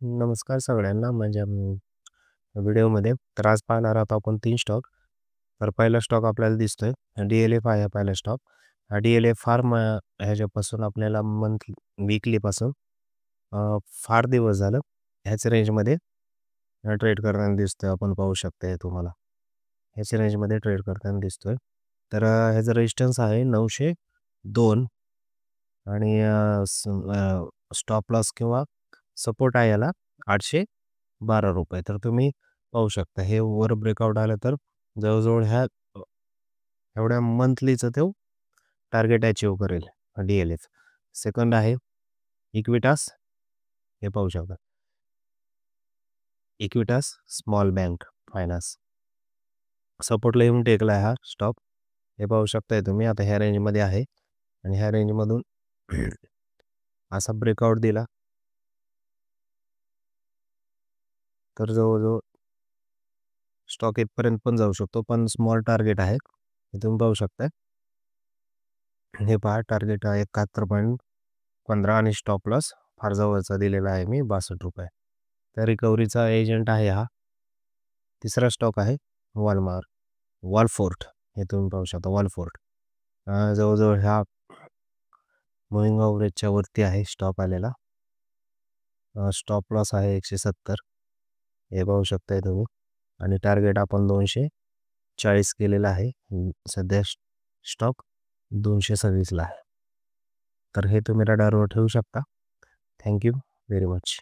नमस्कार सगळ्यांना. म्हणजे व्हिडिओमध्ये तर आज पाहणार आहोत आपण 3 स्टॉक. तर पहिला स्टॉक आपल्याला दिसतोय DLF आहे पहिला स्टॉक. हा DLF ह्याच्यापासून आपल्याला वीकलीपासून फार दिवस झालं ह्याच रेंजमध्ये ट्रेड करताना दिसतोय. आपण पाहू शकता हे तुम्हाला. ह्याच रेंजमध्ये ट्रेड करताना दिसतोय. तर ह्याचं रेजिस्टन्स आहे 902 आणि स्टॉप लॉस किंवा सपोर्ट आहे याला ₹812. तर तुम्ही पाहू शकता हे वर ब्रेकआउट आलं तर जवळजवळ एवढ्या मंथलीचं ते टार्गेट अचीव्ह करेल DLF. सेकंड आहे इक्विटास. हे पाहू शकता. इक्विटास स्मॉल बँक फायनान्स सपोर्टला येऊन टेकला आहे हा स्टॉक. हे पाहू शकताय तुम्ही. आता ह्या रेंजमध्ये आहे आणि ह्या रेंजमधून असा ब्रेकआउट दिला तर जवळजवळ स्टॉक इथपर्यंत पण जाऊ शकतो, पण स्मॉल टार्गेट आहे. हे तुम्ही पाहू शकता. हे पहा टार्गेट आहे ₹71.15 आणि स्टॉप लॉस फार जवळचा दिलेला आहे मी ₹62. त्या रिकव्हरीचा एजंट आहे हा. तिसरा स्टॉक आहे वॉलफोर्ट. हे तुम्ही पाहू शकता वॉलफोर्ट. जवळजवळ ह्या मुव्हिंग ॲव्हरेजच्या वरती आहे स्टॉप आलेला. स्टॉप लॉस आहे 170. हे पाहू शकताय तुम्ही आणि टार्गेट आपण 240 केलेला आहे. सध्या स्टॉक 226ला आहे. तर हे तुम्ही रडारवर ठेवू शकता. Thank you very much.